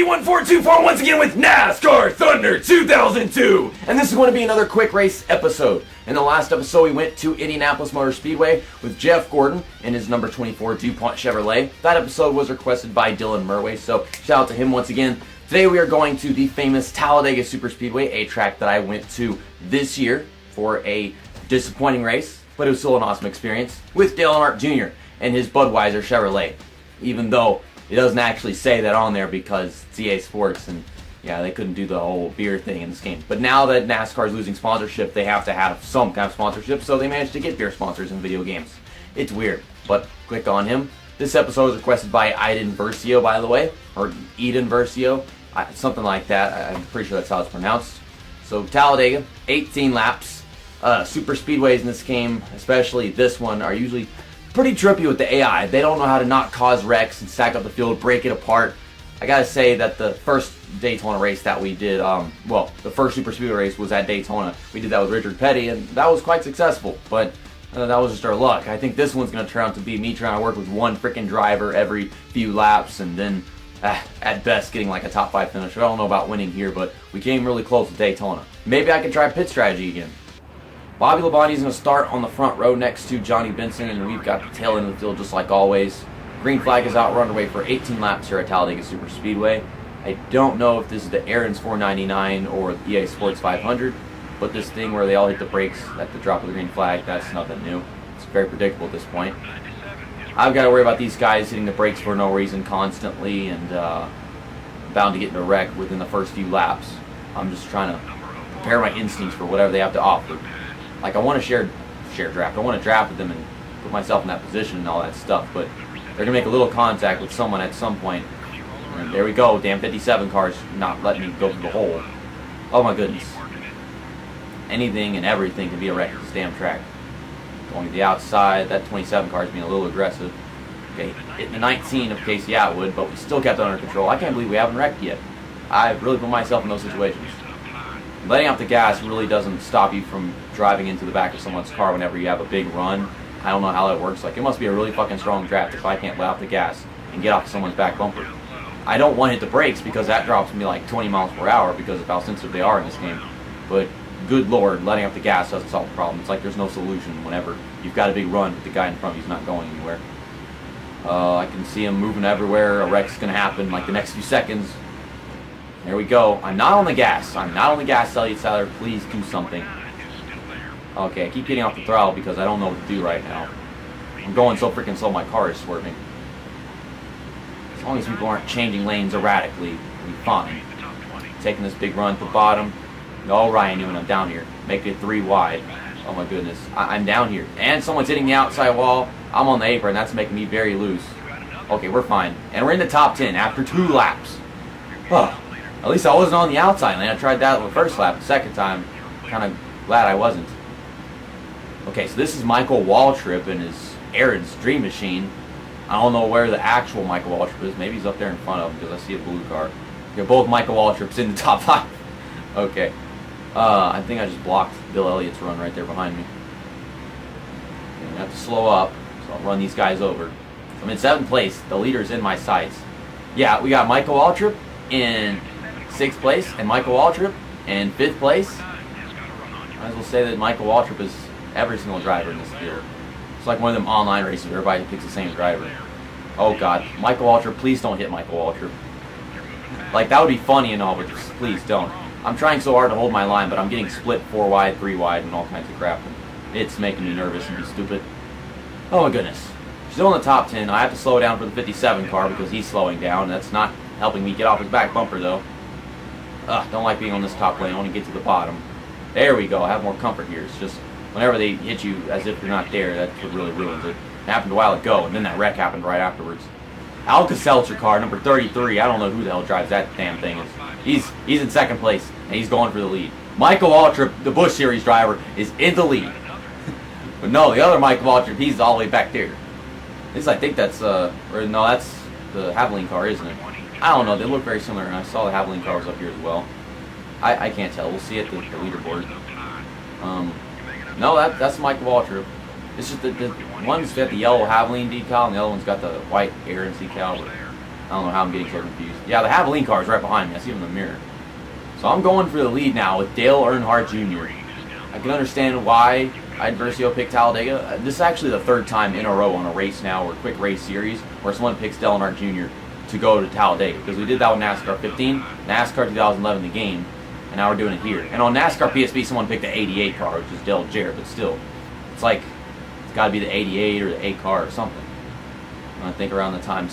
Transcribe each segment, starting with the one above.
D142 once again with NASCAR Thunder 2002. And this is going to be another quick race episode. In the last episode, we went to Indianapolis Motor Speedway with Jeff Gordon in his number 24 DuPont Chevrolet. That episode was requested by Dylan Murway, so shout out to him once again. Today we are going to the famous Talladega Superspeedway, a track that I went to this year for a disappointing race, but it was still an awesome experience, with Dale Earnhardt Jr. and his Budweiser Chevrolet. Even though it doesn't actually say that on there because it's EA Sports and yeah, they couldn't do the whole beer thing in this game. But now that NASCAR is losing sponsorship, they have to have some kind of sponsorship, so they managed to get beer sponsors in video games. It's weird, but click on him. This episode was requested by Iden Versio, by the way, or Iden Versio, something like that. I'm pretty sure that's how it's pronounced. So Talladega, 18 laps. Super speedways in this game, especially this one, are usually pretty trippy with the AI. They don't know how to not cause wrecks and stack up the field, break it apart. I gotta say that the first Daytona race that we did, the first Super Speedway race was at Daytona. We did that with Richard Petty, and that was quite successful, but that was just our luck. I think this one's gonna turn out to be me trying to work with one freaking driver every few laps, and then at best getting like a top 5 finish. I don't know about winning here, but we came really close with Daytona. Maybe I can try pit strategy again. Bobby Labonte's going to start on the front row next to Johnny Benson, and we've got the tail end of the field just like always. Green flag is out. We're underway for 18 laps here at Talladega Superspeedway. I don't know if this is the Aaron's 499 or the EA Sports 500, but this thing where they all hit the brakes at the drop of the green flag, that's nothing new. It's very predictable at this point. I've got to worry about these guys hitting the brakes for no reason constantly and bound to get in a wreck within the first few laps. I'm just trying to prepare my instincts for whatever they have to offer. Like, I want to share draft. I want to draft with them and put myself in that position and all that stuff, but they're going to make a little contact with someone at some point. And there we go. Damn 57 cars not letting me go through the hole. Oh my goodness. Anything and everything can be a wreck at this damn track. Going to the outside. That 27 car is being a little aggressive. Okay, hitting the 19 of Casey Atwood, but we still kept it under control. I can't believe we haven't wrecked yet. I've really put myself in those situations. Letting out the gas really doesn't stop you from driving into the back of someone's car whenever you have a big run. I don't know how that works. Like, it must be a really fucking strong draft if I can't let out the gas and get off someone's back bumper. I don't want to hit the brakes because that drops me like 20 miles per hour because of how sensitive they are in this game. But good lord, letting out the gas doesn't solve the problem. It's like there's no solution whenever you've got a big run with the guy in front of you's not going anywhere. I can see him moving everywhere. A wreck's going to happen like the next few seconds. There we go. I'm not on the gas. I'm not on the gas, Elliott Sadler. Please do something. Okay, I keep getting off the throttle because I don't know what to do right now. I'm going so freaking slow, my car is swerving. As long as people aren't changing lanes erratically, we'll be fine. Taking this big run to the bottom. No, Ryan Newman, I'm down here. Make it 3 wide. Oh my goodness. I'm down here. And someone's hitting the outside wall. I'm on the apron. That's making me very loose. Okay, we're fine. And we're in the top 10 after 2 laps. Oh. At least I wasn't on the outside lane. I tried that on the first lap. The second time, kind of glad I wasn't. Okay, so this is Michael Waltrip and his Aaron's Dream Machine. I don't know where the actual Michael Waltrip is. Maybe he's up there in front of him because I see a blue car. Okay, both Michael Waltrips in the top 5. Okay. I think I just blocked Bill Elliott's run right there behind me. Okay, I have to slow up, so I'll run these guys over. I'm in 7th place. The leader's in my sights. Yeah, we got Michael Waltrip in 6th place, and Michael Waltrip in 5th place. Might as well say that Michael Waltrip is every single driver in this field. It's like one of them online races where everybody picks the same driver. Oh god, Michael Waltrip, please don't hit Michael Waltrip. Like, that would be funny and all, but just please don't. I'm trying so hard to hold my line, but I'm getting split 4 wide, 3 wide, and all kinds of crap. It's making me nervous and be stupid. Oh my goodness. Still in the top 10. I have to slow down for the 57 car because he's slowing down. That's not helping me get off his back bumper, though. Ugh, don't like being on this top lane. I want to get to the bottom. There we go. I have more comfort here. It's just whenever they hit you as if you're not there, that's what really ruins it. It happened a while ago, and then that wreck happened right afterwards. Alka-Seltzer car, number 33. I don't know who the hell drives that damn thing. He's in 2nd place, and he's going for the lead. Michael Waltrip, the Busch Series driver, is in the lead. But no, the other Michael Waltrip, he's all the way back there. I think that's, or no, that's the Havoline car, isn't it? I don't know, they look very similar, and I saw the Havoline car was up here as well. I can't tell, we'll see at the leaderboard. No, that's Mike Waltrip. It's just the one's got the yellow Havoline decal, and the other one's got the white Aaron's decal. I don't know how I'm getting so confused. Yeah, the Havoline car is right behind me. I see him in the mirror. So I'm going for the lead now with Dale Earnhardt Jr. I can understand why Iden Versio picked Talladega. This is actually the third time in a row on a race now, or quick race series, where someone picks Dale Earnhardt Jr. to go to Talladega. Because we did that with NASCAR 15, NASCAR 2011 the game, and now we're doing it here. And on NASCAR PSP, someone picked the 88 car, which is Dale Jarrett, but still, it's like, it's got to be the 88 or the 8 car or something. And I think around the time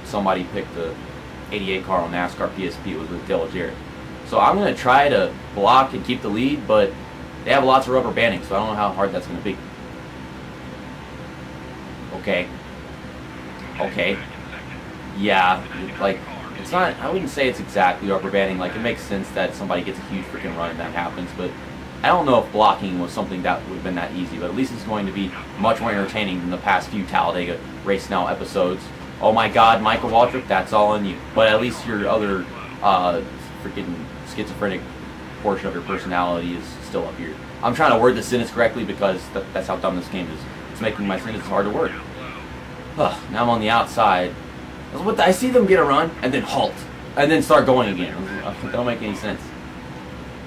somebody picked the 88 car on NASCAR PSP, it was with Dale Jarrett. So I'm going to try to block and keep the lead, but they have lots of rubber banding, so I don't know how hard that's going to be. Okay. Okay. Yeah, like, it's not, I wouldn't say it's exactly rubber banding. Like, it makes sense that somebody gets a huge freaking run and that happens, but I don't know if blocking was something that would have been that easy, but at least it's going to be much more entertaining than the past few Talladega Race Now episodes. Oh my god, Michael Waltrip, that's all on you. But at least your other freaking schizophrenic portion of your personality is still up here. I'm trying to word the sentence correctly because that's how dumb this game is. It's making my sentence hard to word. Now I'm on the outside. I see them get a run and then halt and then start going again. That don't make any sense.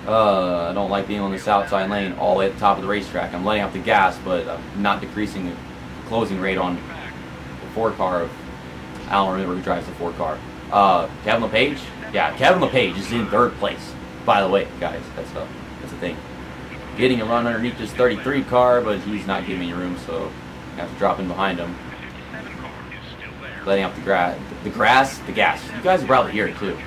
I don't like being on this outside lane all the way at the top of the racetrack. I'm letting out the gas, but I'm not decreasing the closing rate on the 4 car of, I don't remember who drives the 4 car. Kevin LePage? Yeah, Kevin LePage is in 3rd place. By the way, guys, that's a thing. Getting a run underneath this 33 car, but he's not giving me room, so I have to drop in behind him. Letting out the grass, the gas. You guys are probably hear it too.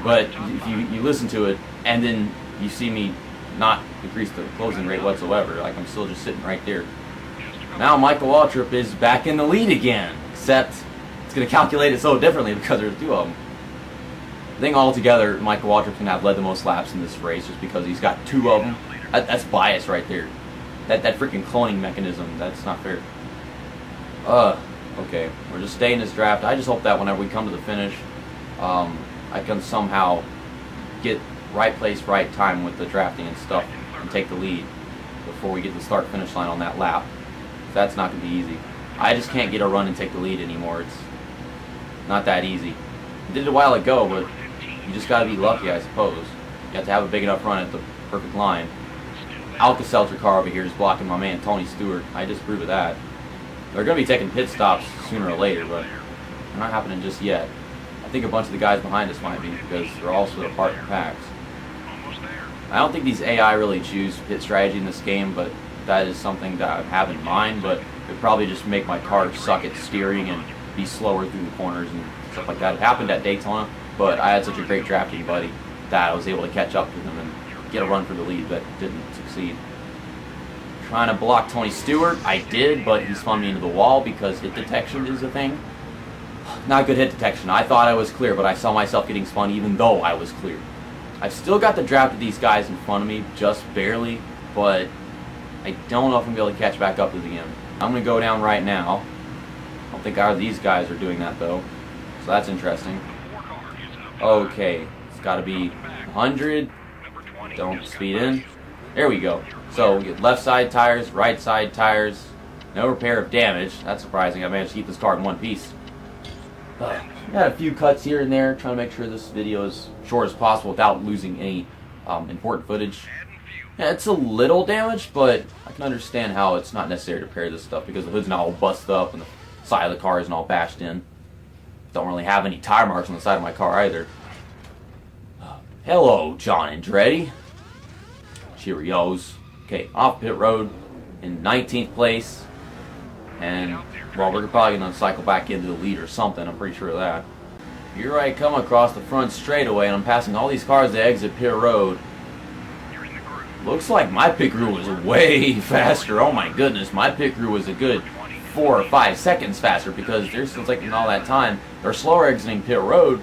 But if you listen to it, and then you see me not decrease the closing rate whatsoever, like I'm still just sitting right there. Now Michael Waltrip is back in the lead again, except it's going to calculate it so differently because there's 2 of them. I think altogether, Michael Waltrip can have led the most laps in this race just because he's got 2 of them. That's bias right there. That freaking cloning mechanism, that's not fair. Okay, we're just staying in this draft. I just hope that whenever we come to the finish, I can somehow get right place, right time with the drafting and stuff and take the lead before we get the start-finish line on that lap. That's not going to be easy. I just can't get a run and take the lead anymore. It's not that easy. I did it a while ago, but you just got to be lucky, I suppose. You have to have a big enough run at the perfect line. Alka-Seltzer car over here is blocking my man Tony Stewart. I disapprove of that. They're going to be taking pit stops sooner or later, but they're not happening just yet. I think a bunch of the guys behind us might be because they're also a part of packs. I don't think these AI really choose pit strategy in this game, but that is something that I have in mind, but it would probably just make my car suck at steering and be slower through the corners and stuff like that. It happened at Daytona, but I had such a great drafting buddy that I was able to catch up to him and get a run for the lead, but didn't succeed. Trying to block Tony Stewart, I did, but he spun me into the wall because hit detection is a thing. Not good hit detection. I thought I was clear, but I saw myself getting spun even though I was clear. I've still got the draft of these guys in front of me, just barely, but I don't know if I'm going to be able to catch back up to them. I'm going to go down right now. I don't think either of these guys are doing that, though, so that's interesting. Okay, it's got to be 100. Don't speed in. There we go. So we get left side tires, right side tires, no repair of damage. That's surprising. I managed to keep this car in one piece. Got a few cuts here and there, trying to make sure this video is short as possible without losing any important footage. Yeah, it's a little damaged, but I can understand how it's not necessary to repair this stuff because the hood's not all busted up and the side of the car isn't all bashed in. Don't really have any tire marks on the side of my car either. Hello, John Andretti. Cheerios. Okay, off pit road in 19th place. And, well, we're probably going to cycle back into the lead or something. I'm pretty sure of that. Here I come across the front straightaway, and I'm passing all these cars that exit pit road. Looks like my pit crew was way faster. Oh, my goodness. My pit crew was a good 4 or 5 seconds faster because they're still taking all that time. They're slower exiting pit road.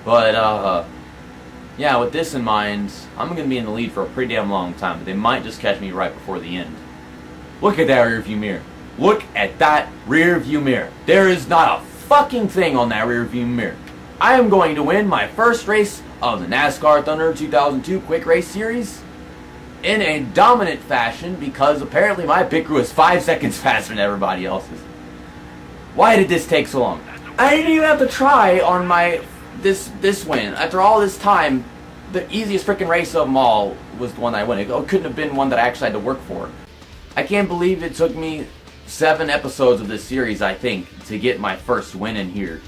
But, yeah, with this in mind, I'm going to be in the lead for a pretty damn long time. But they might just catch me right before the end. Look at that rear view mirror. Look at that rear view mirror. There is not a fucking thing on that rear view mirror. I am going to win my first race of the NASCAR Thunder 2002 Quick Race Series in a dominant fashion because apparently my pit crew is 5 seconds faster than everybody else's. Why did this take so long? I didn't even have to try on my this win. After all this time, the easiest freaking race of them all was the one that I won. It couldn't have been one that I actually had to work for. I can't believe it took me 7 episodes of this series, I think, to get my first win in here.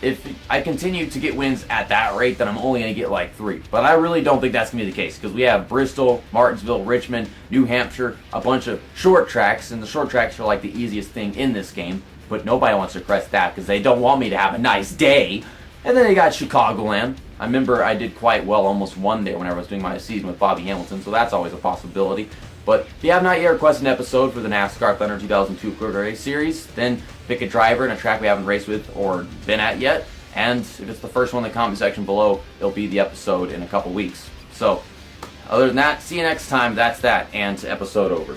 If I continue to get wins at that rate, then I'm only going to get like 3. But I really don't think that's going to be the case, because we have Bristol, Martinsville, Richmond, New Hampshire, a bunch of short tracks, and the short tracks are like the easiest thing in this game. But nobody wants to crest that because they don't want me to have a nice day. And then they got Chicagoland. I remember I did quite well, almost won there whenever I was doing my season with Bobby Hamilton, so that's always a possibility. But if you have not yet requested an episode for the NASCAR Thunder 2002 Quick Race Series, then pick a driver and a track we haven't raced with or been at yet. And if it's the first one in the comment section below, it'll be the episode in a couple weeks. So, other than that, see you next time. That's that, and episode over.